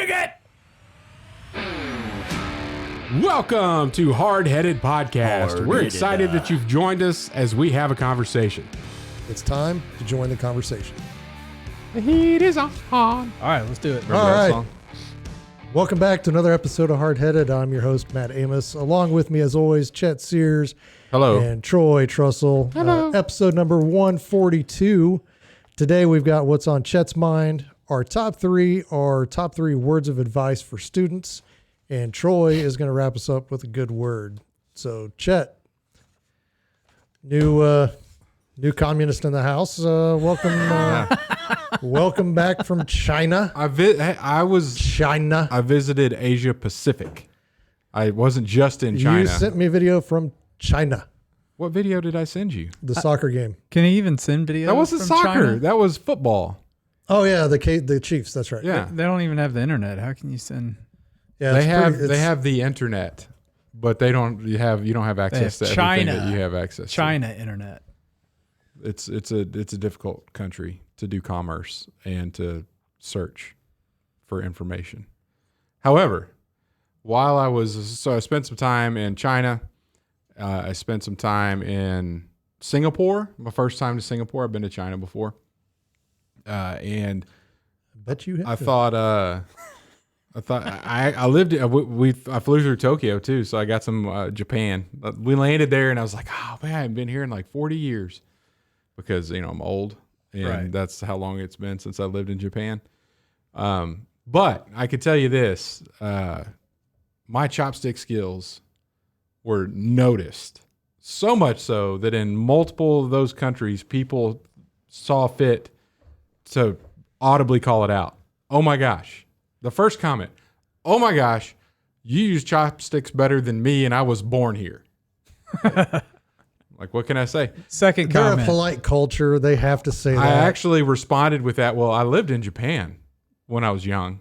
Dig it! Welcome to Hardheaded Podcast. We're excited that you've joined us as we have a conversation. It's time to join the conversation. The heat is on. All right, let's do it. Remember All that right. song? Welcome back to another episode of Hardheaded. I'm your host, Matt Amos. Along with me, as always, Chet Sears. Hello. And Troy Trussell. Hello. Episode number 142. Today we've got what's on Chet's mind, our top three words of advice for students. And Troy is going to wrap us up with a good word. So, Chet, new communist in the house. Welcome back from China. I visited Asia Pacific. I wasn't just in China. You sent me a video from China, What video did I send you? the soccer game. Can he even send videos? That wasn't from soccer. China? That was football. Oh yeah, the Chiefs. That's right. Yeah. They don't even have the internet. How can you send? Yeah, They have the internet, but you don't have access to everything that you have access to. China internet. It's a difficult country to do commerce and to search for information. However, I spent some time in China. I spent some time in Singapore. My first time to Singapore. I've been to China before. And I bet you have. I thought I lived. I flew through Tokyo too, so I got some Japan. We landed there, and I was like, "Oh man, I haven't been here in like 40 years," because I'm old, and Right. that's how long it's been since I lived in Japan. But I could tell you this: my chopstick skills were noticed, so much so that in multiple of those countries, people saw fit to audibly call it out. Oh my gosh. The first comment, oh my gosh, you use chopsticks better than me and I was born here. Like, what can I say? Second They're comment. a polite culture. They have to say that. I actually responded with that. Well, I lived in Japan when I was young.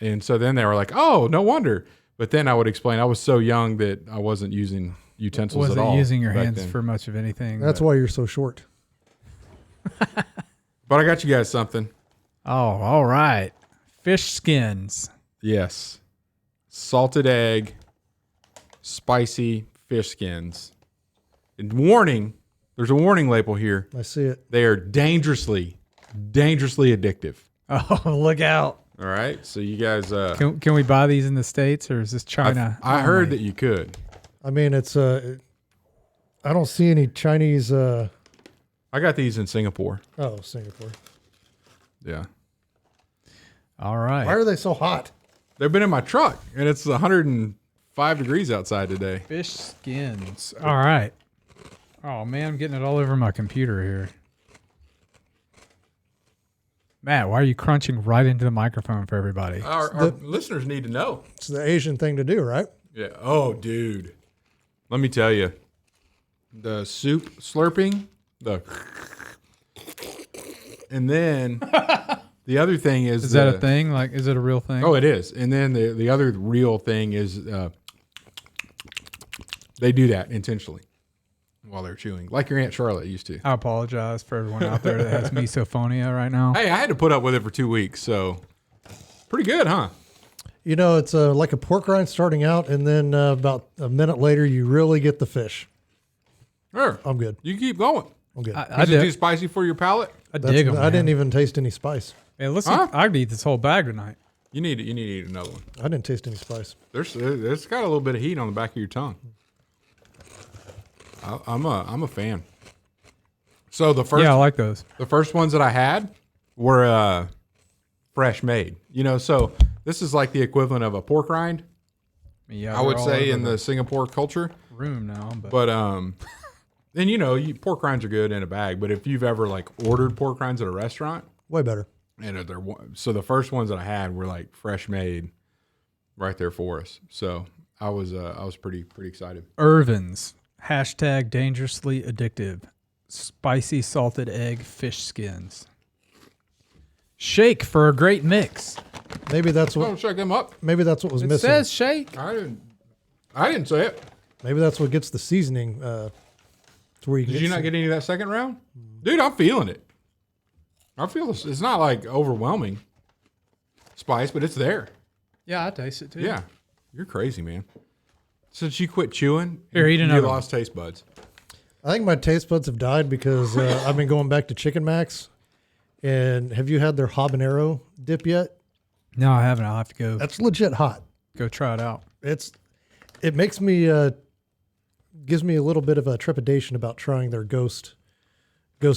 And so then they were like, oh, no wonder. But then I would explain I was so young that I wasn't using utensils at all. Wasn't using your back hands then. for much of anything. That's but- why you're so short. But I got you guys something. Oh, all right. Fish skins. Yes. Salted egg, spicy fish skins. And warning, there's a warning label here. I see it. They are dangerously addictive. Oh, look out. All right. So you guys, Can we buy these in the States, or is this China? I heard only? that you could. I mean, it's I don't see any Chinese. I got these in Singapore. Oh, Singapore. Yeah. All right. Why are they so hot? They've been in my truck and it's 105 degrees outside today. Fish skins. All right. Oh, man, I'm getting it all over my computer here. Matt, why are you crunching right into the microphone for everybody? Our listeners need to know. It's the Asian thing to do, right? Yeah. Oh, dude. Let me tell you. The soup slurping, and then the other thing is... Is that a thing? Like, is it a real thing? Oh, it is. And then the other real thing is they do that intentionally while they're chewing, like your Aunt Charlotte used to. I apologize for everyone out there that has misophonia right now. Hey, I had to put up with it for 2 weeks, so pretty good, huh? It's like a pork rind starting out, and then about a minute later, you really get the fish. Sure. I'm good. You keep going. I'm good. I Is it too dig, spicy for your palate? I dig them. I didn't even taste any spice. Man, let's Huh? I could eat this whole bag tonight. You need to eat another one. I didn't taste any spice. There's got a little bit of heat on the back of your tongue. I'm a fan. So the Yeah, I like those. first ones that I had were fresh made. So this is like the equivalent of a pork rind, Yeah, I would they're all say, over in the Singapore culture. room now. But and pork rinds are good in a bag. But if you've ever like ordered pork rinds at a restaurant, Way better. and so the first ones that I had were like fresh made, right there for us. So I was pretty excited. Irvin's hashtag dangerously addictive. Spicy salted egg fish skins. Shake for a great mix. Maybe that's Oh, what. check them up. Maybe that's what was It missing. says shake. I didn't say it. Maybe that's what gets the seasoning. To where you Did you not get any of that second round? Dude, I'm feeling it. I feel it's not like overwhelming. spice, but it's there. Yeah, I taste it too. Yeah. You're crazy, man. Since you quit chewing, Here, eat you another lost taste buds. I think my taste buds have died because I've been going back to Chicken Max. And have you had their habanero dip yet? No, I haven't. I'll have to go That's legit hot. go try it out. It makes me gives me a little bit of a trepidation about trying their ghost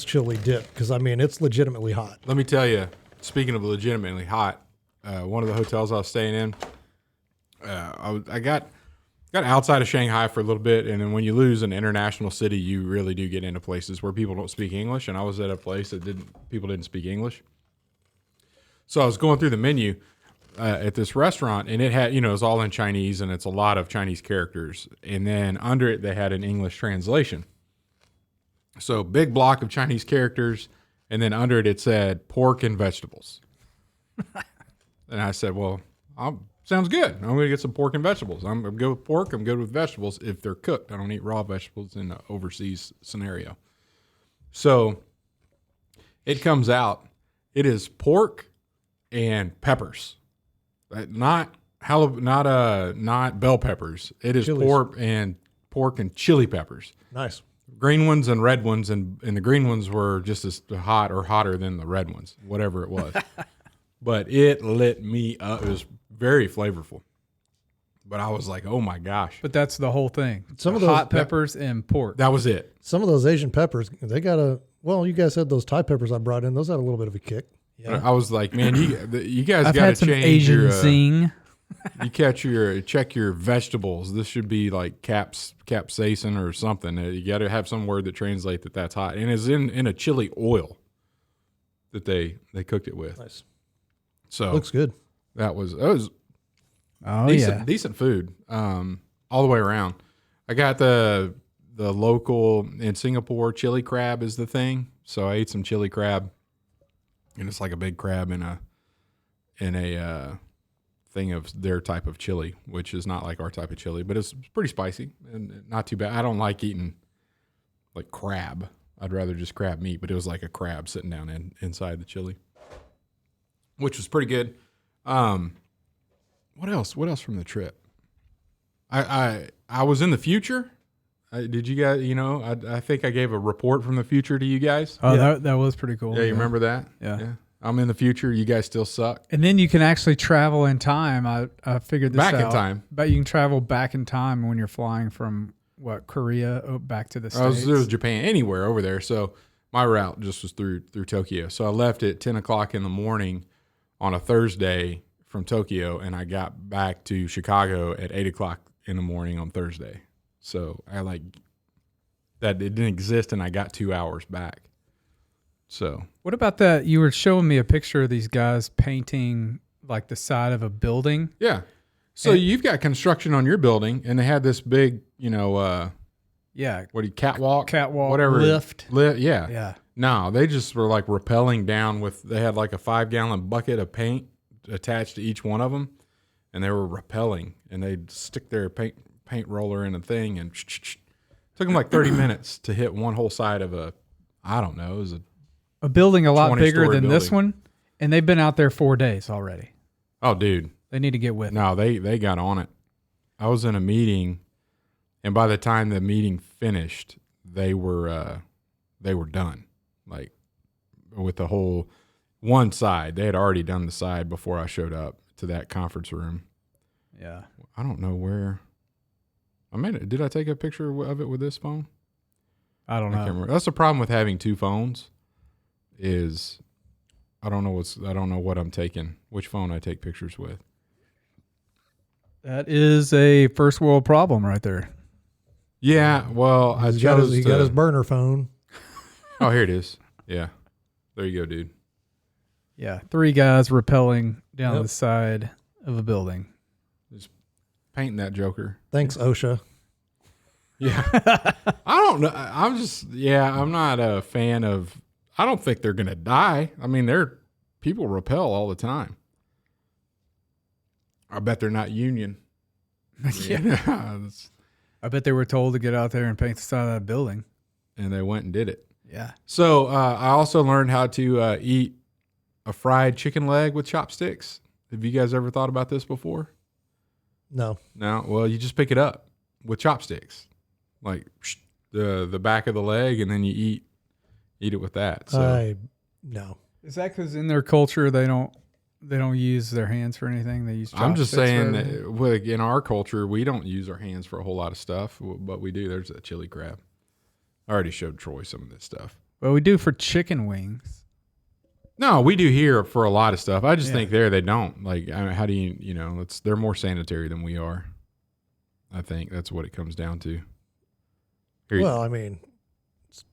chili dip because I mean it's legitimately hot. Let me tell you, speaking of legitimately hot, one of the hotels I was staying in, I got outside of Shanghai for a little bit, and then when you lose an international city, you really do get into places where people don't speak English. And I was at a place that people didn't speak English. So I was going through the menu at this restaurant, and it had, it was all in Chinese, and it's a lot of Chinese characters. And then under it, they had an English translation. So big block of Chinese characters, and then under it said pork and vegetables. And I said, well, sounds good. I'm going to get some pork and vegetables. I'm good with pork. I'm good with vegetables if they're cooked. I don't eat raw vegetables in an overseas scenario. So it comes out. It is pork and peppers, not bell peppers. It is Chilies. pork and chili peppers. Nice. Green ones and red ones, and the green ones were just as hot or hotter than the red ones, whatever it was. But it lit me up. It was very flavorful. But I was like, oh my gosh. But that's the whole thing. Some of those hot peppers and pork. That was it. Some of those Asian peppers, they got you guys had those Thai peppers I brought in. Those had a little bit of a kick. Yeah. I was like, man, you guys I've got to had some change Asian your zing. check your vegetables. This should be like capsaicin or something. You got to have some word that translates that's hot, and it's in a chili oil that they cooked it with. Nice. So Looks good. that was Oh decent food all the way around. I got the local in Singapore chili crab is the thing. So I ate some chili crab, and it's like a big crab in a thing of their type of chili, which is not like our type of chili, but it's pretty spicy and not too bad. I don't like eating like crab. I'd rather just crab meat, but it was like a crab sitting down inside the chili, which was pretty good. What else? What else from the trip? I was in the future. Did you guys? I think I gave a report from the future to you guys. Oh, Yeah. that was pretty cool. Yeah, you remember that? Yeah. I'm in the future. You guys still suck. And then you can actually travel in time. I figured this out. Back in time. But you can travel back in time when you're flying from Korea back to the States. It was Japan, anywhere over there. So my route just was through Tokyo. So I left at 10 o'clock in the morning on a Thursday from Tokyo, and I got back to Chicago at 8 o'clock in the morning on Thursday. So I that it didn't exist, and I got 2 hours back. So What about that? You were showing me a picture of these guys painting like the side of a building. yeah. So you've got construction on your building, and they had this big, Yeah. catwalk, Catwalk, lift. Yeah. Yeah. No, they just were like rappelling down they had like a 5-gallon bucket of paint attached to each one of them, and they were rappelling, and they'd stick their paint roller in a thing, and took them like 30 minutes to hit one whole side of it was A building a lot bigger 20-story than this building. one, and they've been out there 4 days already. oh, dude. They need to get with it. No, they got on it. I was in a meeting, and by the time the meeting finished, they were done. Like with the whole one side, they had already done the side before I showed up to that conference room. Yeah. I don't know where. Did I take a picture of it with this phone? I don't I can't know. remember. That's the problem with having two phones. Is I don't know what I'm taking. Which phone I take pictures with. That is a first world problem right there. Yeah, well, I He chose. got his burner phone. Oh, here it is. Yeah, there you go, dude. Yeah. 3 guys rappelling down Yep. the side of a building. Painting that Joker. Thanks, OSHA. Yeah, I don't know. I'm not a fan of. I don't think they're gonna die. I mean, people rappel all the time. I bet they're not union. Yeah. I bet they were told to get out there and paint the side of that building. And they went and did it. Yeah. So I also learned how to eat a fried chicken leg with chopsticks. Have you guys ever thought about this before? No. No. Well, you just pick it up with chopsticks, like the back of the leg, and then you eat it with that. So No. Is that because in their culture they don't use their hands for anything? They use. I'm just chopsticks saying for that in our culture we don't use our hands for a whole lot of stuff, but we do. There's a chili crab. I already showed Troy some of this stuff. Well, we do for chicken wings. No, we do here for a lot of stuff. I just think they don't. Like, I mean, how do you they're more sanitary than we are. I think that's what it comes down to. Here, Well, I mean, it's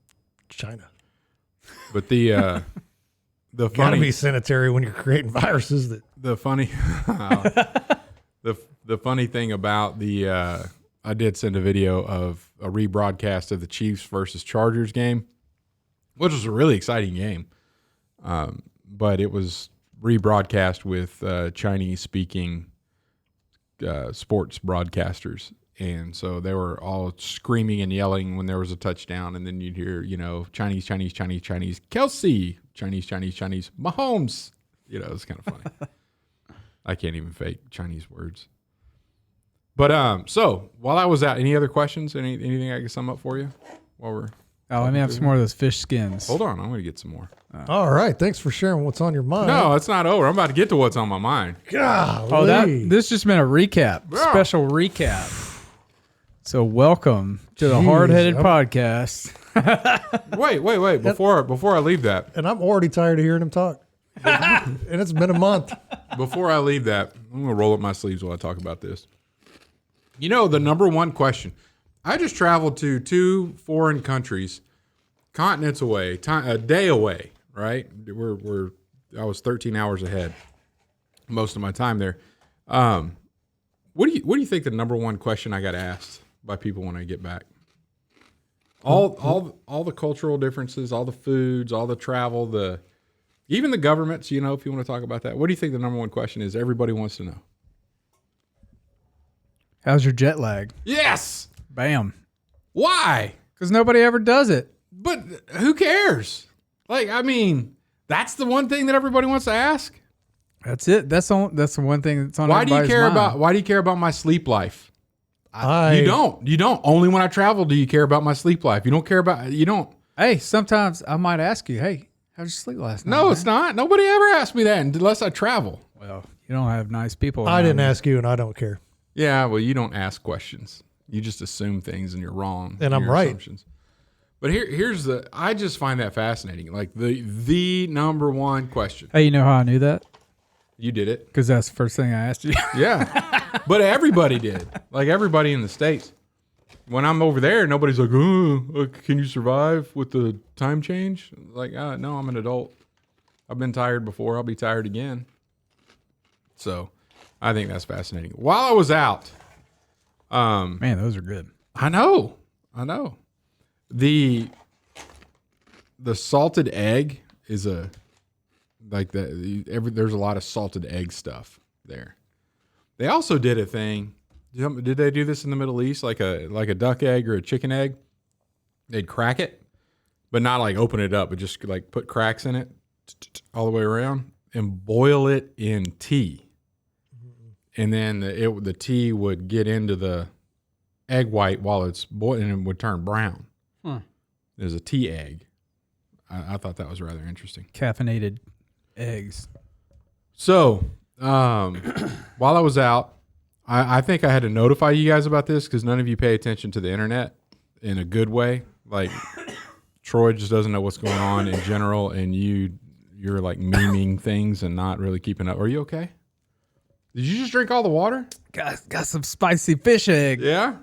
China. but the Gotta funny be sanitary when you're creating viruses. the funny the funny thing about I did send a video of a rebroadcast of the Chiefs versus Chargers game, which was a really exciting game. But it was rebroadcast with Chinese speaking sports broadcasters. And so they were all screaming and yelling when there was a touchdown. And then you'd hear, Chinese, Chinese, Chinese, Chinese, Kelsey, Chinese, Chinese, Chinese, Mahomes. It's kind of funny. I can't even fake Chinese words. But so while I was out, any other questions? Anything I can sum up for you while we're... Oh, let me have some more of those fish skins. Hold on, I'm going to get some more. All right. Thanks for sharing what's on your mind. No, it's not over. I'm about to get to what's on my mind. Golly. This just been a recap, Yeah. special recap. So welcome to the Jeez, Hardheaded podcast. Wait. Before I leave that, And I'm already tired of hearing him talk. And it's been a month. Before I leave that, I'm going to roll up my sleeves while I talk about this. The number one question. I just traveled to 2 foreign countries, continents away, a day away, right? I was 13 hours ahead most of my time there. What do you think the number one question I got asked by people when I get back? All the cultural differences, all the foods, all the travel, even the governments, if you want to talk about that. What do you think the number one question is everybody wants to know? How's your jet lag? Yes. Bam. Why? Because nobody ever does it. But who cares? That's the one thing that everybody wants to ask. That's it. That's the one thing that's on Why do you everybody's care mind. why do you care about my sleep life? You don't. Only when I travel do you care about my sleep life. You don't care about, you don't. Hey, sometimes I might ask you, hey, how'd you sleep last night? No, man? it's not. Nobody ever asked me that unless I travel. Well, you don't have nice people. I didn't around you. ask you, and I don't care. Yeah, well, you don't ask questions. You just assume things and you're wrong. And in I'm your right. Assumptions. But here's I just find that fascinating. Like the number one question. Hey, you know how I knew that? You did it. Because that's the first thing I asked you. Yeah. But everybody did. Like everybody in the States. When I'm over there, nobody's like, oh, can you survive with the time change? Like, no, I'm an adult. I've been tired before. I'll be tired again. So I think that's fascinating. While I was out. Man, those are good. I know. The salted egg is there's a lot of salted egg stuff there. They also did a thing. Did they do this in the Middle East? Like a duck egg or a chicken egg? They'd crack it, but not like open it up, but just like put cracks in it all the way around and boil it in tea. And then the tea would get into the egg white while it's boiling and it would turn brown. There's a tea egg. I thought that was rather interesting. Caffeinated eggs. So while I was out, I think I had to notify you guys about this because none of you pay attention to the internet in a good way. Like Troy just doesn't know what's going on in general, and you're like memeing things and not really keeping up. Are you okay? Did you just drink all the water? Got some spicy fish egg. Yeah.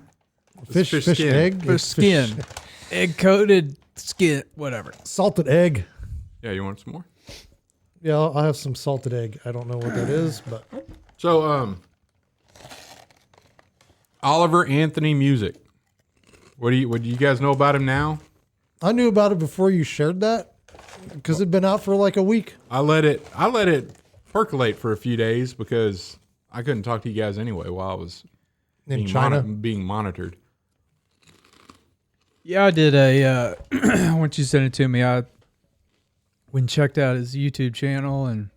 Fish skin. egg. Fish skin. Egg coated skin. Whatever. Salted egg. Yeah, you want some more? Yeah, I'll have some salted egg. I don't know what that is, but So, Oliver Anthony Music. What do you guys know about him now? I knew about it before you shared that because it'd been out for like a week. I let it percolate for a few days because I couldn't talk to you guys anyway while I was In China? being monitored. Yeah, I did a, once you sent it to me, I went and checked out his YouTube channel and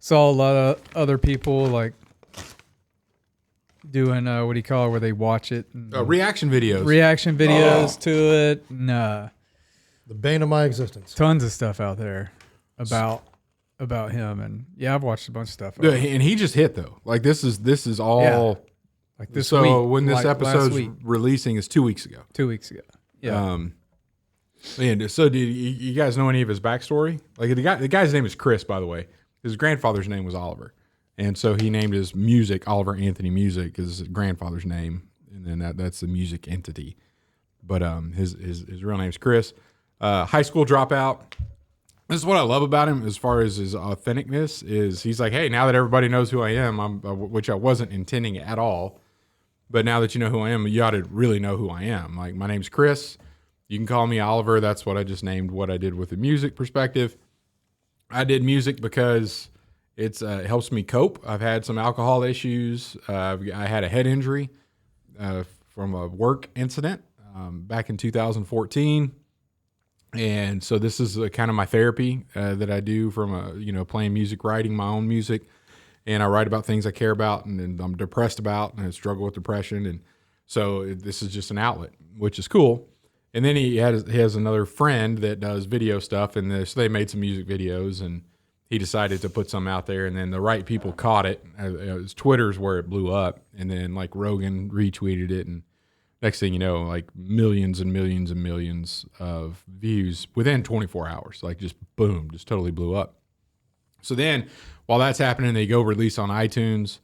saw a lot of other people like doing what do you call it, where they watch it? And Reaction videos. reaction videos to it. And, The bane of my existence. tons of stuff out there about him. And yeah, I've watched a bunch of stuff. Yeah, and he just hit though. Like this is all. Yeah. Like this so week, when this like last episode's week. releasing is 2 weeks ago. 2 weeks ago. Yeah. And so do you guys know any of his backstory? Like the guy's name is Chris, by the way. His grandfather's name was Oliver. And so he named his music Oliver Anthony Music because his grandfather's name. And then that's the music entity. But his real name's Chris. High school dropout. This is what I love about him as far as his authenticness is he's like, hey, now that everybody knows who I am, which I wasn't intending at all. But now that you know who I am, you ought to really know who I am. Like, my name's Chris. You can call me Oliver. That's what I just named what I did with the music perspective. I did music because it helps me cope. I've had some alcohol issues. I had a head injury from a work incident back in 2014. And so this is kind of my therapy that I do from playing music, writing my own music. And I write about things I care about and I'm depressed about and I struggle with depression. And so this is just an outlet, which is cool. And then he has another friend that does video stuff. And so they made some music videos and he decided to put some out there. And then the right people caught it. It was Twitter's where it blew up. And then like Rogan retweeted it. And next thing you know, like millions and millions and millions of views within 24 hours. Like just boom, just totally blew up. So then while that's happening, they go release on iTunes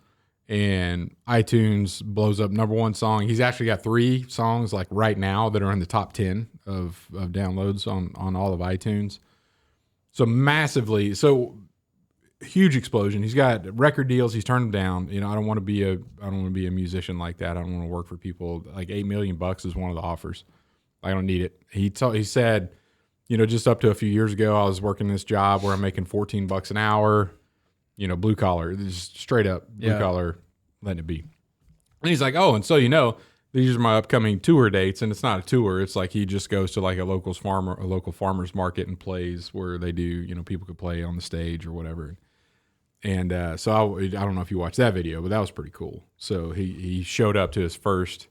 and iTunes blows up #1 song. He's actually got 3 songs like right now that are in the top 10 of downloads on all of iTunes. So massively, so huge explosion. He's got record deals. He's turned them down. I don't want to be a musician like that. I don't want to work for people. Like $8 million is one of the offers. I don't need it. He said, just up to a few years ago, I was working this job where I'm making $14 an hour, blue collar, just straight up blue collar, letting it be. And he's like, oh, and so, these are my upcoming tour dates. And it's not a tour. It's like he just goes to like a local farmer's market and plays where they do, people could play on the stage or whatever. And so I don't know if you watched that video, but that was pretty cool. So he showed up to his first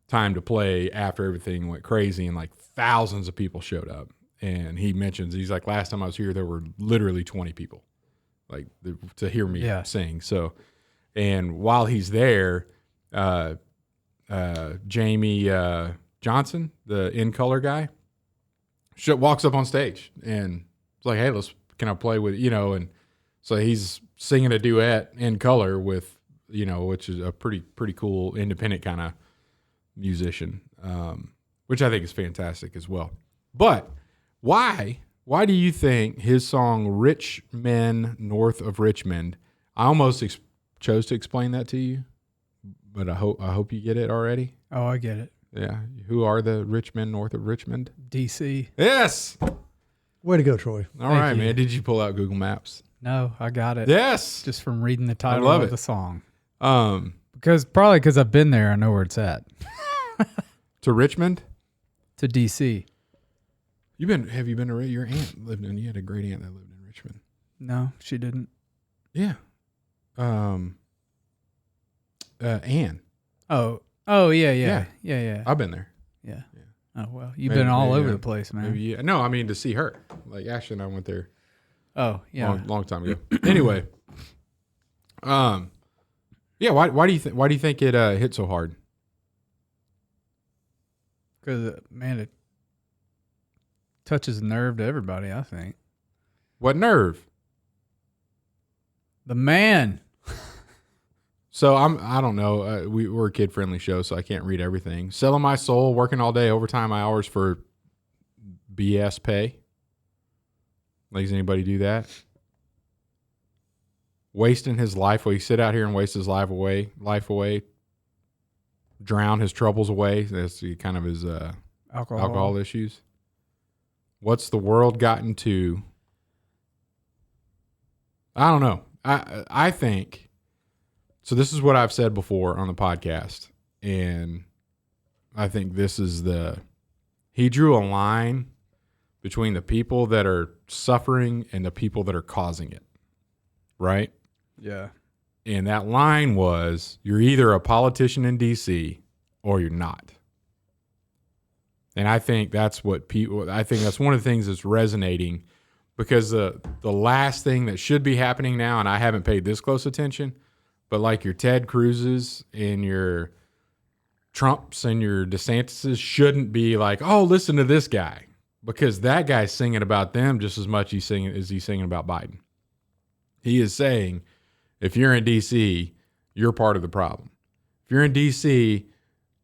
time to play after everything went crazy and like thousands of people showed up. And he mentions, he's like, last time I was here, there were literally 20 people like to hear me sing. So, and while he's there, Jamie Johnson, the In Color guy, walks up on stage and it's like, hey, can I play with, and so he's singing a duet in color with, which is a pretty cool independent kind of musician, which I think is fantastic as well. But why do you think his song Rich Men North of Richmond, I almost chose to explain that to you, but I hope you get it already. Oh, I get it. Yeah. Who are the rich men north of Richmond? DC. Yes. Way to go, Troy. All right, man. Did you pull out Google Maps? No, I got it. Yes. Just from reading the title of the song. Because I've been there. I know where it's at. To Richmond? To DC. Have you been to your aunt lived in? You had a great aunt that lived in Richmond. No, she didn't. Yeah. Ann. Oh, yeah. I've been there. Yeah. Oh, well, you've been all over the place, man. Maybe, yeah. No, I mean to see her. Like Ashley and I went there. Oh, yeah. Long time ago. Anyway. Yeah, why do you think it hit so hard? Because, man, it touches a nerve to everybody, I think. What nerve? The man. So I don't know. We're a kid-friendly show, so I can't read everything. Selling my soul, working all day, overtime hours for BS pay. Like, does anybody do that? Wasting his life. Will he sit out here and waste his life away? Drown his troubles away. That's kind of his alcohol issues. What's the world gotten to? I don't know. I think. So this is what I've said before on the podcast, and I think this is he drew a line between the people that are suffering and the people that are causing it. right? Yeah. And that line was, you're either a politician in D.C. or you're not. And I think that's one of the things that's resonating, because the last thing that should be happening now, and I haven't paid this close attention, but like your Ted Cruz's and your Trumps and your DeSantis's shouldn't be like, oh, listen to this guy, because that guy's singing about them just as much as he's singing about Biden. He is saying, if you're in D.C., you're part of the problem. If you're in D.C.,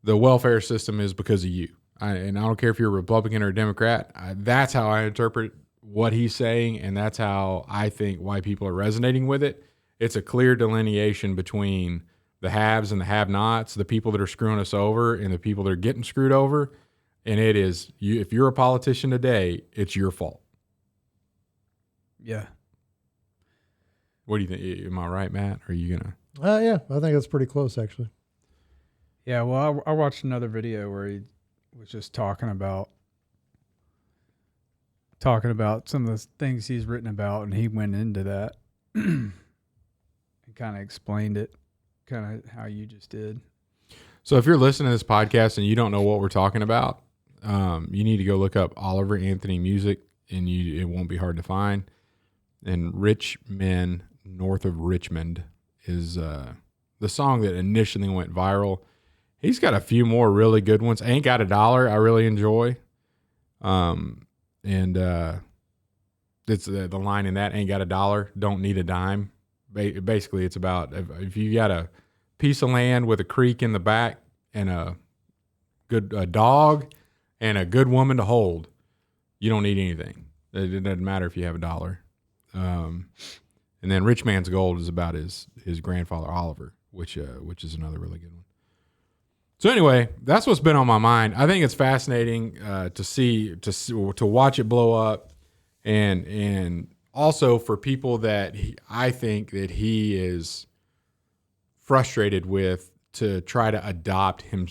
the welfare system is because of you. And I don't care if you're a Republican or a Democrat. That's how I interpret what he's saying, and that's how I think why people are resonating with it. It's a clear delineation between the haves and the have-nots, the people that are screwing us over and the people that are getting screwed over. And it is, if you're a politician today, it's your fault. Yeah. What do you think? Am I right, Matt? Or are you going to? Yeah, I think that's pretty close, actually. Yeah, well, I watched another video where he was just talking about some of the things he's written about, and he went into that and kind of explained it, kind of how you just did. So if you're listening to this podcast and you don't know what we're talking about, you need to go look up Oliver Anthony music, and it won't be hard to find. And Rich Men North of Richmond is the song that initially went viral. He's got a few more really good ones. Ain't Got a Dollar, I really enjoy. And it's the line in that, ain't got a dollar, don't need a dime. Basically, it's about if you got a piece of land with a creek in the back and a dog and a good woman to hold, you don't need anything. It doesn't matter if you have a dollar. And then Rich Man's Gold is about his grandfather Oliver, which is another really good one. So anyway, that's what's been on my mind. I think it's fascinating to watch it blow up, and also for people that I think that he is frustrated with, to try to adopt him.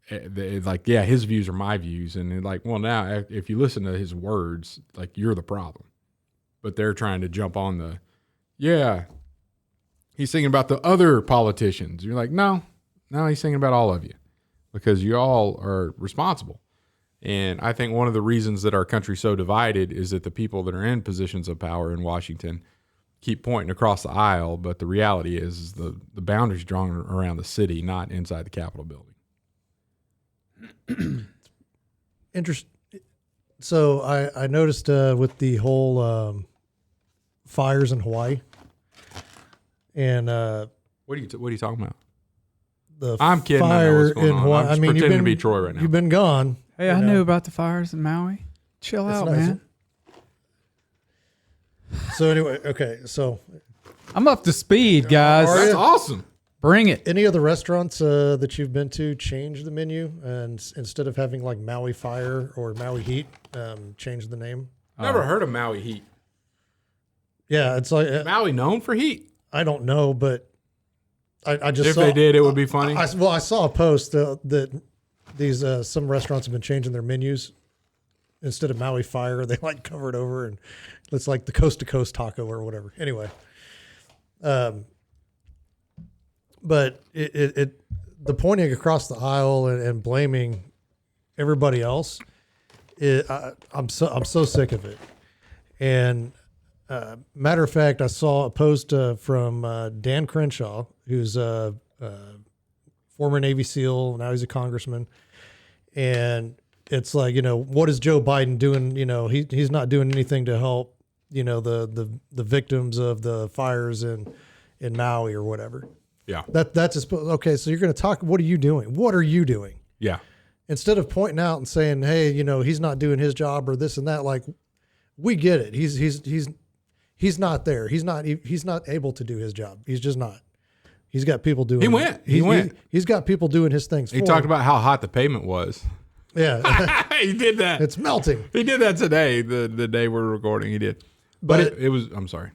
Like, yeah, his views are my views, and like, well, now if you listen to his words, like, you're the problem. But they're trying to jump on he's thinking about the other politicians. You're like, no, he's thinking about all of you, because you all are responsible. And I think one of the reasons that our country's so divided is that the people that are in positions of power in Washington keep pointing across the aisle, but the reality is the boundaries drawn around the city, not inside the Capitol building. Interesting. So I noticed with the whole fires in Hawaii, and what are you talking about? The I'm kidding. fire I know what's going in on. Hawaii. I'm just pretending to be Troy right now. You've been gone. Hey, I knew about the fires in Maui. Chill out, nice. man. So anyway, okay. So I'm up to speed, guys. Are That's you? awesome. Bring it. any of the restaurants that you've been to change the menu, and instead of having like Maui Fire or Maui Heat, change the name? Never heard of Maui Heat. Yeah, it's like Maui known for heat. I don't know, but I just If saw, they did, it would be funny. I saw a post that these some restaurants have been changing their menus. Instead of Maui Fire, they like cover it over, and it's like the Coast to Coast taco or whatever. Anyway, but the pointing across the aisle and blaming everybody else, I'm so sick of it. And matter of fact, I saw a post from Dan Crenshaw, who's a former Navy SEAL. Now he's a congressman. And it's like, what is Joe Biden doing? He's not doing anything to help, the victims of the fires in Maui or whatever. Yeah. That's just, okay. So you're going to talk, what are you doing? What are you doing? Yeah. Instead of pointing out and saying, hey, he's not doing his job or this and that, like, we get it. He's not there. He's not able to do his job. He's just not. He's got people doing. He went. He's got people doing his things. He talked about how hot the pavement was. Yeah, He did that. it's melting. He did that today, the day we're recording. He did. But it was, I'm sorry.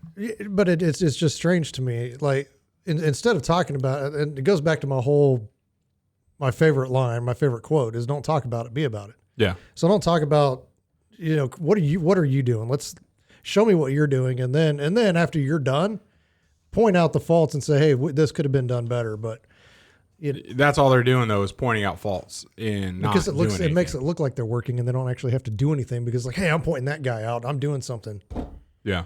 But it's just strange to me. Like, instead of talking about it, and it goes back to my favorite line, my favorite quote is, "Don't talk about it, be about it." Yeah. So don't talk about, what are you doing? Let's show me what you're doing, and then after you're done, point out the faults and say, hey, this could have been done better. But That's all they're doing though, is pointing out faults and not because doing anything. it makes it look like they're working and they don't actually have to do anything because like, hey, I'm pointing that guy out. I'm doing something. Yeah.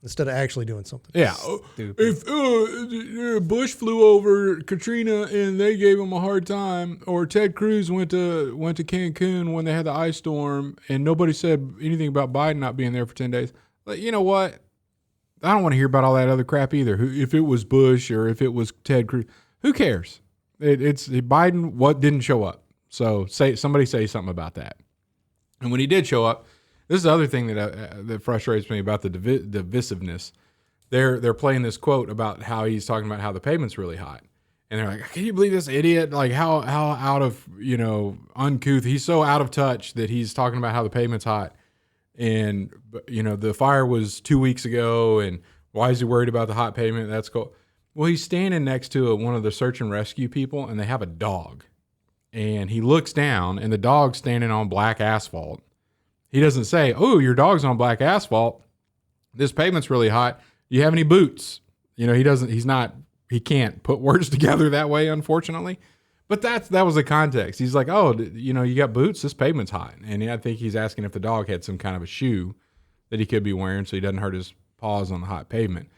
Instead of actually doing something. Yeah. Stupid. If Bush flew over Katrina and they gave him a hard time, or Ted Cruz went to Cancun when they had the ice storm and nobody said anything about Biden not being there for 10 days. But you know what? I don't want to hear about all that other crap either. If it was Bush or if it was Ted Cruz, who cares? It's Biden. What didn't show up? So somebody say something about that. And when he did show up, this is the other thing that frustrates me about the divisiveness. They're playing this quote about how he's talking about how the pavement's really hot, and they're like, "Can you believe this idiot? Like how out of uncouth? He's so out of touch that he's talking about how the pavement's hot, and the fire was 2 weeks ago, and why is he worried about the hot pavement? That's cool." Well, he's standing next to one of the search and rescue people, and they have a dog, and he looks down, and the dog's standing on black asphalt. He doesn't say, "Oh, your dog's on black asphalt. This pavement's really hot. Do you have any boots?" He doesn't. He can't put words together that way, unfortunately. But that was the context. He's like, "Oh, you got boots? This pavement's hot." And I think he's asking if the dog had some kind of a shoe that he could be wearing so he doesn't hurt his paws on the hot pavement.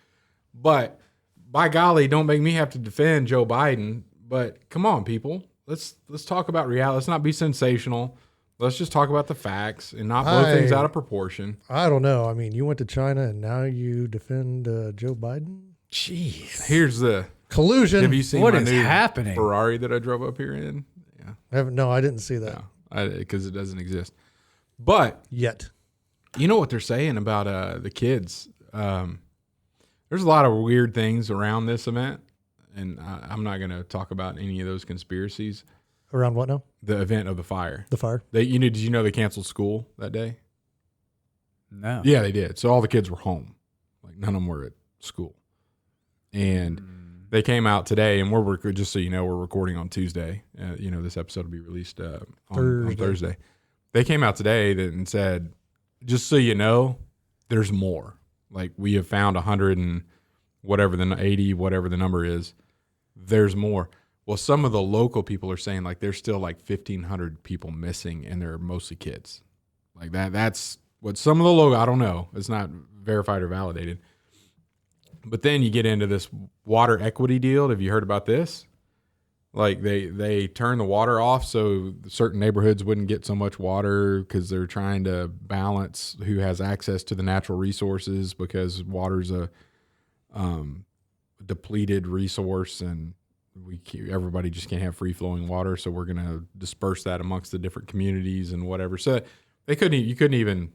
But by golly, don't make me have to defend Joe Biden. But come on, people. Let's talk about reality. Let's not be sensational. Let's just talk about the facts and not blow things out of proportion. I don't know. I mean, you went to China and now you defend Joe Biden? Jeez. Here's the collusion. Have you seen What my is new happening? Ferrari that I drove up here in? Yeah. No, I didn't see that Because it doesn't exist. But yet. You know what they're saying about the kids? There's a lot of weird things around this event, and I'm not going to talk about any of those conspiracies. Around what now? The event of the fire. The fire. Did you know they canceled school that day? No. Yeah, they did. So all the kids were home. Like none of them were at school. And they came out today, and we're just so you know, we're recording on Tuesday. This episode will be released on Thursday. They came out today and said, just so you know, there's more. Like we have found 100 and whatever 80, whatever the number is. There's more. Well, some of the local people are saying like there's still like 1,500 people missing, and they're mostly kids. Like that's what some of the local, I don't know. It's not verified or validated. But then you get into this water equity deal. Have you heard about this? Like they turn the water off so certain neighborhoods wouldn't get so much water because they're trying to balance who has access to the natural resources, because water's a depleted resource, and everybody just can't have free flowing water. So we're going to disperse that amongst the different communities and whatever. So they didn't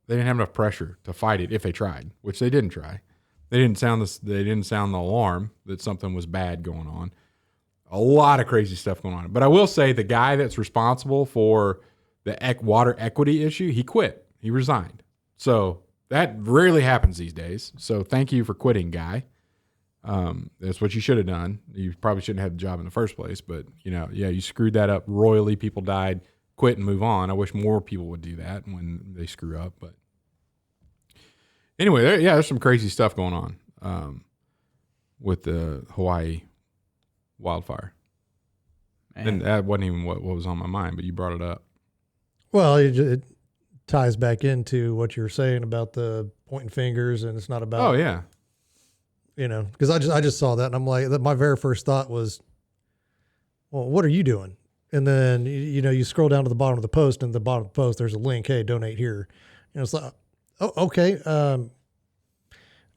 have enough pressure to fight it if they tried, which they didn't try. They didn't sound the alarm that something was bad going on. A lot of crazy stuff going on. But I will say the guy that's responsible for the water equity issue, he quit. He resigned. So that rarely happens these days. So thank you for quitting, guy. That's what you should have done. You probably shouldn't have had the job in the first place, but you screwed that up royally. People died, quit and move on. I wish more people would do that when they screw up. But anyway, there's some crazy stuff going on with the Hawaii wildfire. Man. And that wasn't even what was on my mind, but you brought it up. Well, it ties back into what you're saying about the pointing fingers, and it's not about. Oh yeah. Because I just saw that, and I'm like, my very first thought was, well, what are you doing? And then you scroll down to the bottom of the post, and at the bottom of the post there's a link. Hey, donate here. And it's like, oh, okay.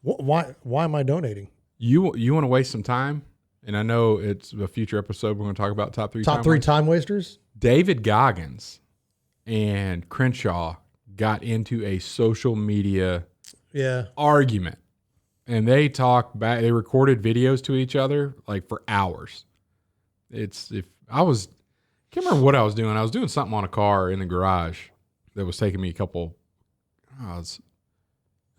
Why am I donating? You want to waste some time? And I know it's a future episode. We're going to talk about top three time wasters. David Goggins and Crenshaw got into a social media argument, and they talked back. They recorded videos to each other like for hours. Can't remember what I was doing. I was doing something on a car in the garage that was taking me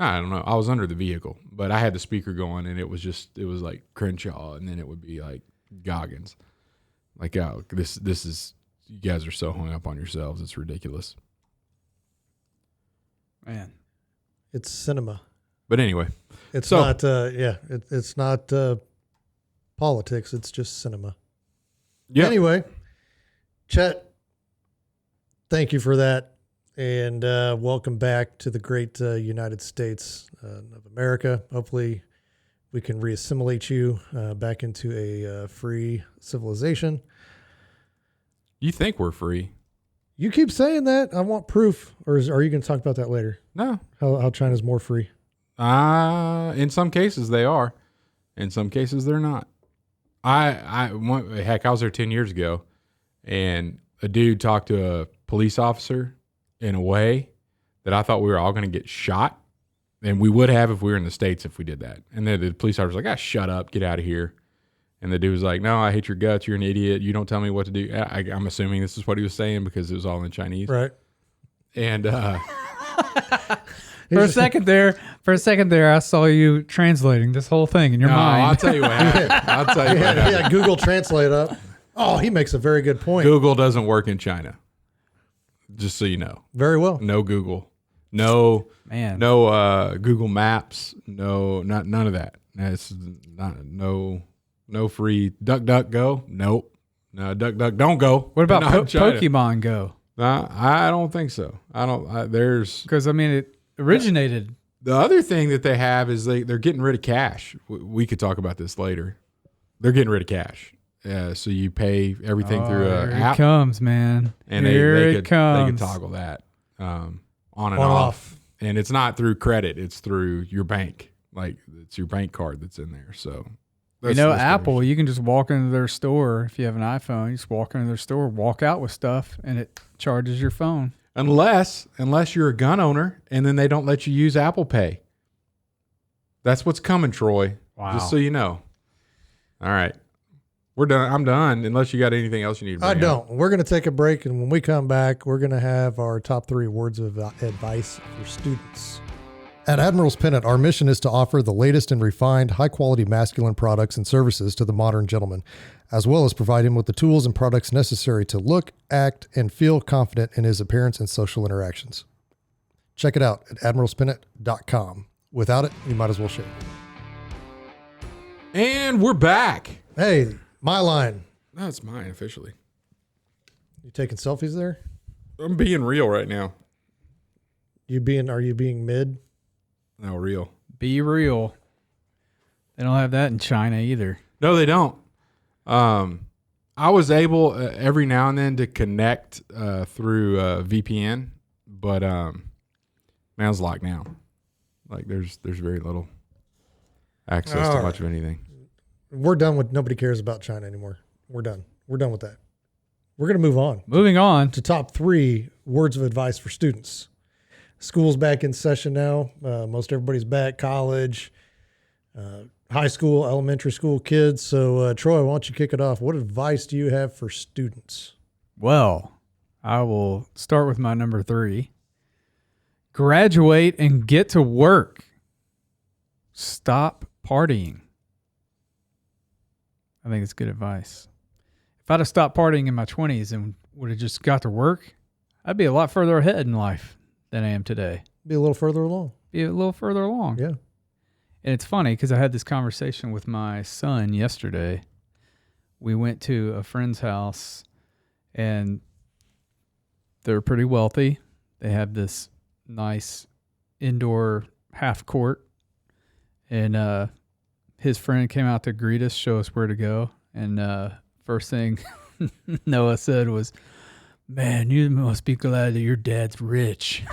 I don't know. I was under the vehicle, but I had the speaker going, and it was like Crenshaw, and then it would be like Goggins. Like, oh, this is, you guys are so hung up on yourselves. It's ridiculous. Man. It's cinema. But anyway, It's So- not, it's not politics. It's just cinema. yeah. Anyway, Chet, thank you for that. And welcome back to the great United States of America. Hopefully, we can reassimilate you back into a free civilization. You think we're free? You keep saying that. I want proof. Or are you going to talk about that later? No. How China's more free? In some cases they are. In some cases they're not. I was there 10 years ago, and a dude talked to a police officer in a way that I thought we were all going to get shot, and we would have if we were in the States if we did that. And then the police officer was like, shut up, get out of here. And the dude was like, no, I hate your guts. You're an idiot. You don't tell me what to do. I'm assuming this is what he was saying because it was all in Chinese. Right. And For a second there, I saw you translating this whole thing in your mind. I'll tell you what happened. I'll tell you what happened. Yeah, Google Translate up. Oh, he makes a very good point. Google doesn't work in China. Just so you know. Very well. No Google. No Google Maps. None of that. It's no free DuckDuckGo. Nope. No, DuckDuck don't go. What about Not in China. Pokemon Go? I don't think so. There's Because I mean, it originated. the other thing that they have is they're getting rid of cash. We could talk about this later. They're getting rid of cash. So you pay everything through an Here app. it comes, man. And Here they it could comes. toggle that on and On off. And it's not through credit. It's through your bank. Like it's your bank card that's in there. So You know, Apple, you can just walk into their store. If you have an iPhone, you just walk into their store, walk out with stuff, and it charges your phone. unless you're a gun owner and then they don't let you use Apple Pay. That's what's coming, Troy. Wow. Just so you know. All right. We're done. I'm done. Unless you got anything else you need to I bring up. don't. We're going to take a break, and when we come back, we're going to have our top 3 words of advice for students. At Admiral's Pennant, our mission is to offer the latest and refined, high-quality masculine products and services to the modern gentleman, as well as provide him with the tools and products necessary to look, act, and feel confident in his appearance and social interactions. Check it out at admiralspennant.com. Without it, you might as well shave. And we're back. Hey, my line. That's mine officially. You taking selfies there? I'm being real right now. Are you being mid? No, real. Be real. They don't have that in China either. No, they don't. I was able every now and then to connect through VPN, but now it's locked down. Like there's very little access to much of anything. We're done with nobody cares about China anymore. We're done. We're done with that. We're going to move on Moving on. to top 3 words of advice for students. School's back in session now. Most everybody's back, college, high school, elementary school kids. So, Troy, why don't you kick it off? What advice do you have for students? Well, I will start with my number 3. Graduate and get to work. Stop partying. I think it's good advice. If I'd have stopped partying in my 20s and would have just got to work, I'd be a lot further ahead in life than I am today. Be a little further along. Be a little further along. Yeah. And it's funny because I had this conversation with my son yesterday. We went to a friend's house, and they're pretty wealthy. They have this nice indoor half court, and his friend came out to greet us, show us where to go. And first thing Noah said was, "Man, you must be glad that your dad's rich."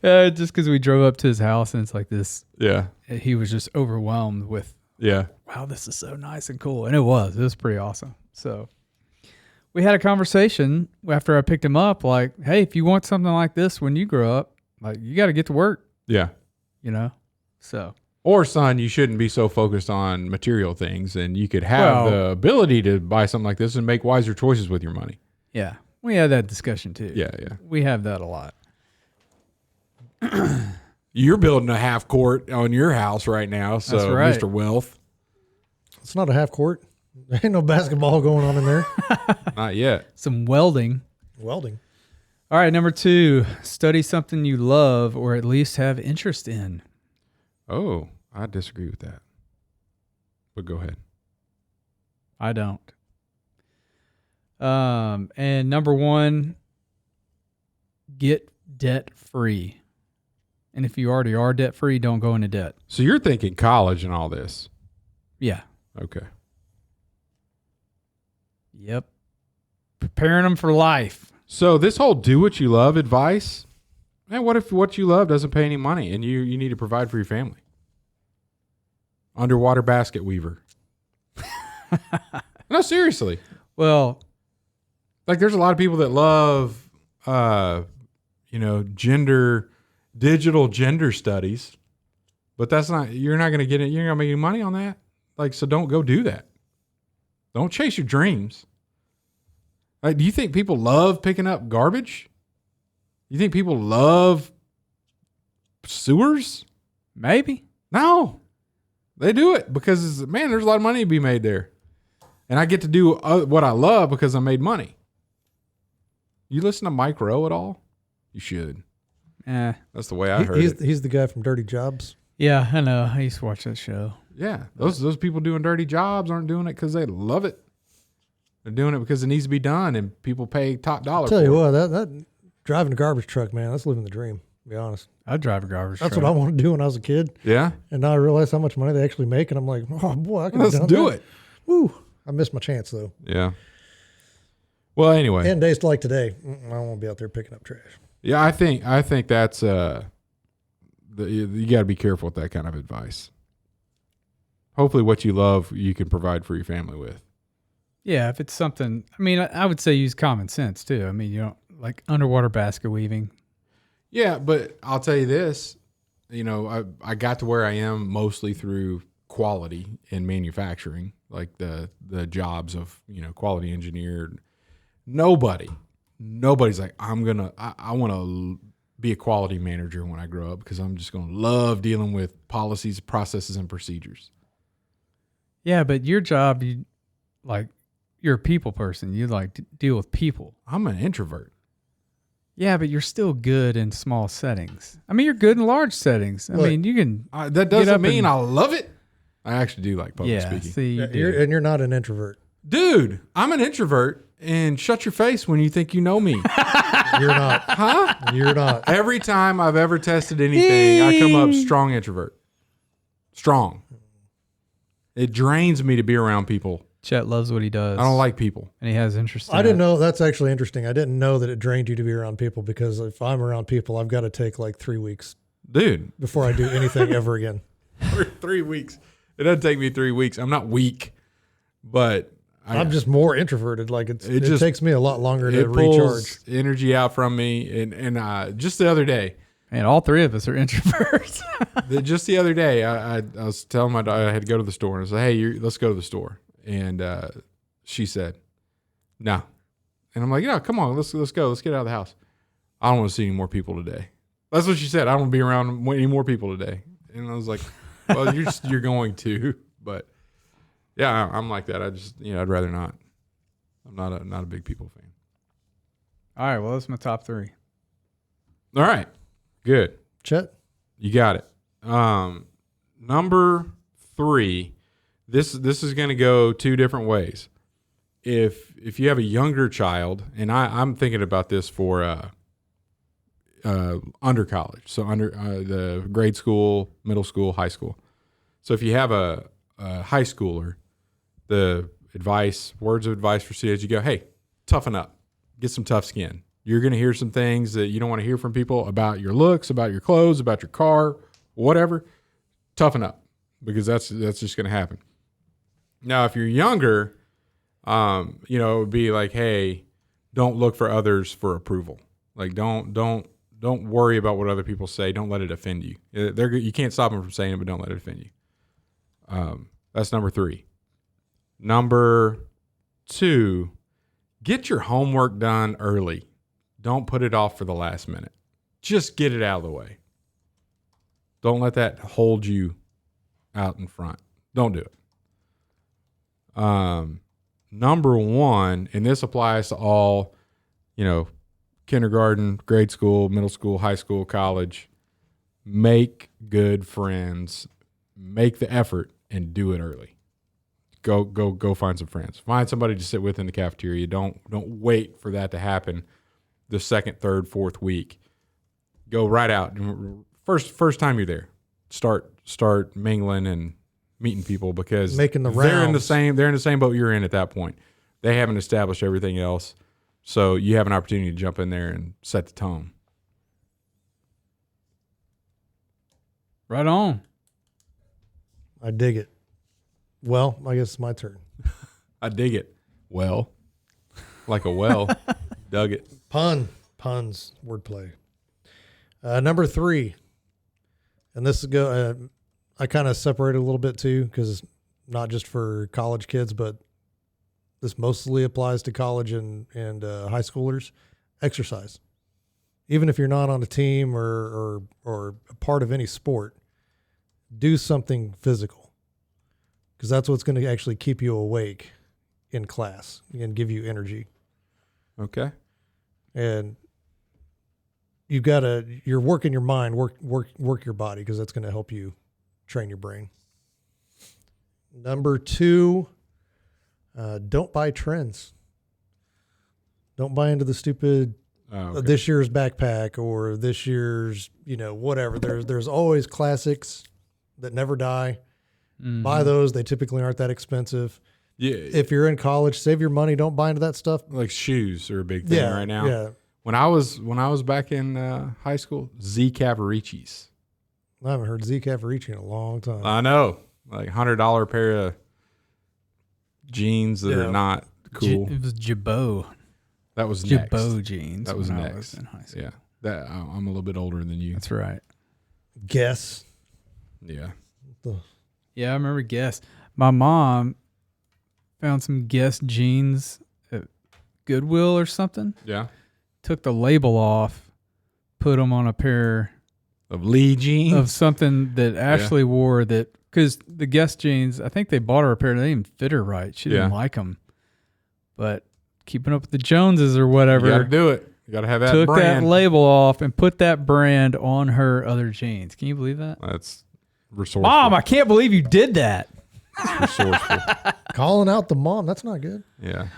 Just because we drove up to his house and it's like this. Yeah. He was just overwhelmed with, Yeah. wow, this is so nice and cool. And it was pretty awesome. So we had a conversation after I picked him up, like, hey, if you want something like this when you grow up, like, you got to get to work, Yeah. you know? So, Or, son, you shouldn't be so focused on material things, and you could have the ability to buy something like this and make wiser choices with your money. yeah, we had that discussion too. Yeah, yeah. We have that a lot. You're building a half court on your house right now, so That's right. Mr. Wealth. It's not a half court. There ain't no basketball going on in there. Not yet. Some welding. Welding. All right, number 2, study something you love or at least have interest in. Oh, I disagree with that. But go ahead. I don't. And number 1, get debt free. And if you already are debt free, don't go into debt. So you're thinking college and all this. Yeah. Okay. Yep. Preparing them for life. So this whole do what you love advice, man, what if what you love doesn't pay any money and you need to provide for your family? Underwater basket weaver. No, seriously. Well, Like there's a lot of people that love, digital gender studies, but you're not going to get it. You're not going to make any money on that. Like, so don't go do that. Don't chase your dreams. Like, do you think people love picking up garbage? You think people love sewers? maybe. No, they do it because, man, there's a lot of money to be made there. And I get to do what I love because I made money. You listen to Mike Rowe at all? You should. That's the way I heard it. He's the guy from Dirty Jobs. Yeah, I know. I used to watch that show. Yeah, those people doing dirty jobs aren't doing it because they love it. They're doing it because it needs to be done, and people pay top dollar. I'll tell you for it. what, that driving a garbage truck, man, that's living the dream. To be honest, I'd drive a garbage that's truck. what I wanted to do when I was a kid. Yeah, And now I realize how much money they actually make, and I'm like, oh boy, I can let's do it. Woo! I missed my chance though. Yeah. Well, anyway, And days like today, I don't want to be out there picking up trash. yeah, I think that's you got to be careful with that kind of advice. Hopefully, what you love, you can provide for your family with. Yeah, if it's something, I mean, I would say use common sense too. I mean, you don't like underwater basket weaving. Yeah, but I'll tell you this, I got to where I am mostly through quality in manufacturing, like the jobs of, quality engineer. Nobody's like, I want to be a quality manager when I grow up because I'm just going to love dealing with policies, processes, and procedures. Yeah, but your job, you're a people person. You like to deal with people. I'm an introvert. Yeah, but you're still good in small settings. I mean, you're good in large settings. I Look, mean, you can. That doesn't mean I love it. I actually do like public Yeah, speaking. see, you do. You're not an introvert. Dude, I'm an introvert, and shut your face when you think you know me. You're not. Huh? You're not. Every time I've ever tested anything, I come up strong introvert. Strong. It drains me to be around people. Chet loves what he does. I don't like people. and he has interest. I didn't know. That's actually interesting. I didn't know that it drained you to be around people because if I'm around people, I've got to take like 3 weeks Dude, before I do anything ever again. for 3 weeks. It doesn't take me 3 weeks. I'm not weak, but I'm just more introverted. Like it just- takes me a lot longer to it pulls recharge. energy out from me. And just the other day, And all three of us are introverts. just the other day, I was telling my daughter I had to go to the store, and I said, "Hey, let's go to the store." And she said, "No," and I'm like, "Yeah, come on, let's go, let's get out of the house. I don't want to see any more people today." That's what she said. I don't want to be around any more people today. And I was like, "Well, you're going to," but yeah, I'm like that. I just I'd rather not. I'm not a big people fan. All right, well, that's my top 3. All right, good. Chet, You got it. Number 3, this is going to go 2 different ways. If you have a younger child, and I'm thinking about this for under college, so under the grade school, middle school, high school. So if you have a high schooler, the words of advice for students, you go, hey, toughen up, get some tough skin. You're going to hear some things that you don't want to hear from people about your looks, about your clothes, about your car, whatever. Toughen up, because that's just going to happen. Now, if you're younger, it would be like, hey, don't look for others for approval. Like, don't worry about what other people say. Don't let it offend you. You can't stop them from saying it, but don't let it offend you. That's number 3. Number 2, get your homework done early. Don't put it off for the last minute. Just get it out of the way. Don't let that hold you out in front. Don't do it. Number 1, and this applies to all, kindergarten, grade school, middle school, high school, college. Make good friends. Make the effort and do it early. Go find some friends. Find somebody to sit with in the cafeteria. Don't wait for that to happen the second, third, fourth week. Go right out. First time you're there. Start mingling and meeting people because Making the they're in the rounds. same boat you're in at that point. They haven't established everything else. So you have an opportunity to jump in there and set the tone. Right on. I dig it. Well, I guess it's my turn. I dig it. Well, like a well. Dug it. Puns, wordplay. Number 3, and this is I kind of separated a little bit too, because not just for college kids, but this mostly applies to college and high schoolers. Exercise, even if you're not on a team or a part of any sport, do something physical, because that's what's going to actually keep you awake in class and give you energy. Okay. And you're working your mind, work your body, because that's going to help you train your brain. Number 2, don't buy trends. Don't buy into the stupid this year's backpack or this year's, whatever. There's always classics that never die. Mm-hmm. Buy those. They typically aren't that expensive. Yeah. If you're in college, save your money. Don't buy into that stuff. Like shoes are a big thing right now. Yeah. When I was back in high school, Z Cavaricis. I haven't heard Z Cavarici in a long time. I know, like $100 pair of jeans that are not cool. It was Jabot. That was next. Jabot jeans. That was when I next. in high school. Yeah, that I'm a little bit older than you. That's right. Guess. Yeah. Yeah, I remember Guess. My mom found some Guess jeans at Goodwill or something. Yeah. Took the label off, put them on a pair Of Lee jeans. of something that Ashley wore, that because the Guess jeans, I think they bought her a pair, they didn't fit her right. She didn't like them. But keeping up with the Joneses or whatever, You got to do it. You got to have that took brand. that label off and put that brand on her other jeans. Can you believe that? That's resourceful. Mom, I can't believe you did that. That's resourceful. Calling out the mom. That's not good. Yeah.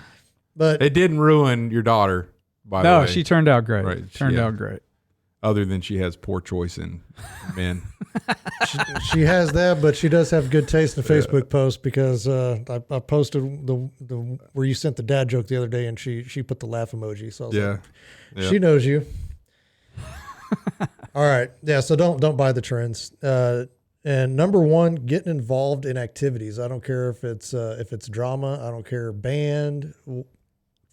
But It didn't ruin your daughter, by the No, way. she turned out great. Right, Turned out great. Other than she has poor choice in men. she has that, but she does have good taste in Facebook posts, because I posted the where you sent the dad joke the other day, and she put the laugh emoji. So I was like, she knows you. All right, yeah. So don't buy the trends. And number 1, getting involved in activities. I don't care if it's drama. I don't care, band,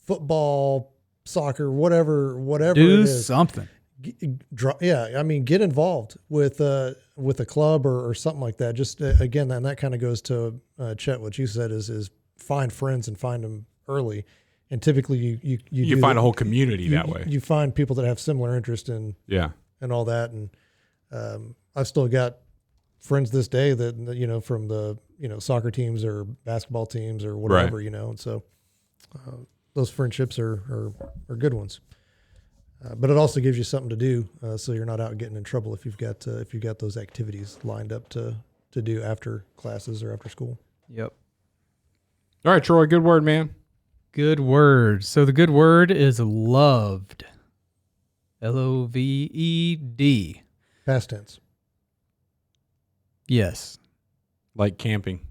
football, soccer, whatever Do it is. something. Get involved with a club or something like that. Just again, and that kind of goes to Chet. What you said is find friends and find them early, and typically you find a whole community that way. You find people that have similar interest in and all that. And I've still got friends this day that from the soccer teams or basketball teams or whatever, and so those friendships are good ones. But it also gives you something to do, so you're not out getting in trouble if you've got those activities lined up to do after classes or after school. Yep. All right, Troy, good word, man. Good word. So the good word is loved. Loved. Past tense. Yes. Like camping.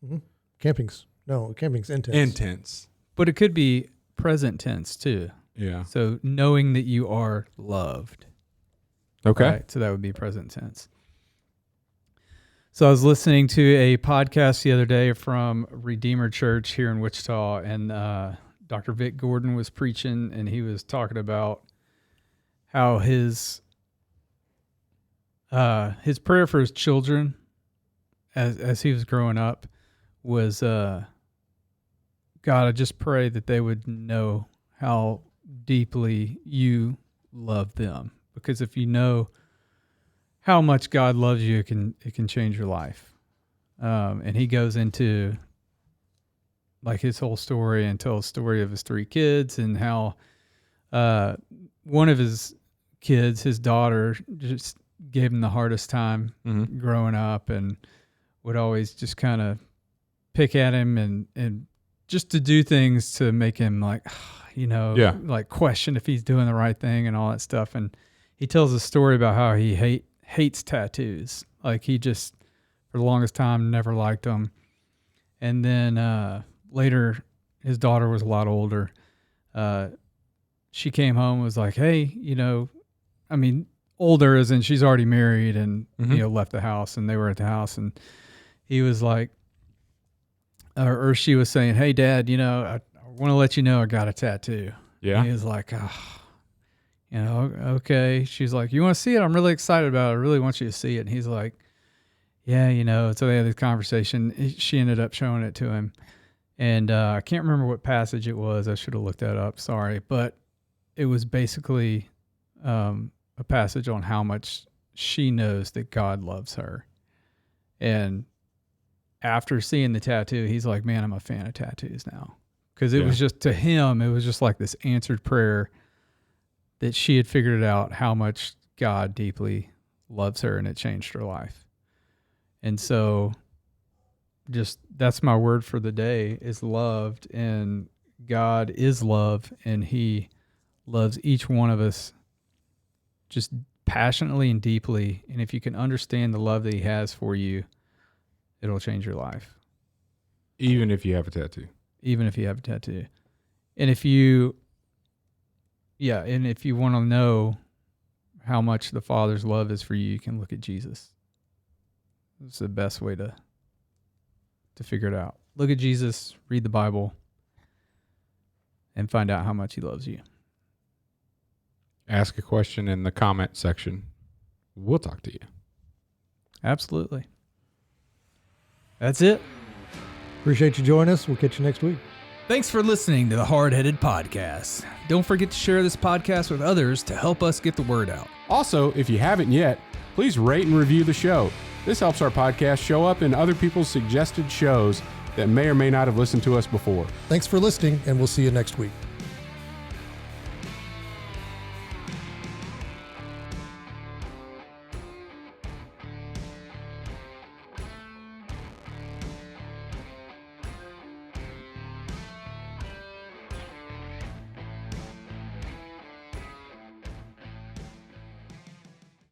Mm-hmm. Camping's intense. Intense. But it could be present tense too. Yeah. So knowing that you are loved. Okay. Right? So that would be present tense. So I was listening to a podcast the other day from Redeemer Church here in Wichita, and Dr. Vic Gordon was preaching, and he was talking about how his prayer for his children as he was growing up was, God, I just pray that they would know how deeply you love them, because if you know how much God loves you, it can change your life. And he goes into like his whole story and tells the story of his 3 kids and how one of his kids, his daughter, just gave him the hardest time growing up and would always just kind of pick at him and just to do things to make him like, like question if he's doing the right thing and all that stuff. And he tells a story about how he hates tattoos. Like he just, for the longest time, never liked them. And then later, his daughter was a lot older. She came home and was like, hey, older as in she's already married and, left the house, and they were at the house, and he was like, or she was saying, hey, Dad, I want to let you know I got a tattoo. Yeah. And he was like, okay. She's like, you want to see it? I'm really excited about it. I really want you to see it. And he's like, yeah, so they had this conversation. She ended up showing it to him. And I can't remember what passage it was. I should have looked that up. Sorry. But it was basically a passage on how much she knows that God loves her. And after seeing the tattoo, he's like, man, I'm a fan of tattoos now. Because it was just, to him, it was just like this answered prayer that she had figured it out how much God deeply loves her, and it changed her life. And so just that's my word for the day, is loved, and God is love, and he loves each one of us just passionately and deeply. And if you can understand the love that he has for you, it'll change your life. Even if you have a tattoo. Even if you have a tattoo. And if you want to know how much the Father's love is for you, you can look at Jesus. It's the best way to figure it out. Look at Jesus, read the Bible, and find out how much he loves you. Ask a question in the comment section. We'll talk to you. Absolutely. That's it. Appreciate you joining us. We'll catch you next week. Thanks for listening to the Hardheaded Podcast. Don't forget to share this podcast with others to help us get the word out. Also, if you haven't yet, please rate and review the show. This helps our podcast show up in other people's suggested shows that may or may not have listened to us before. Thanks for listening, and we'll see you next week.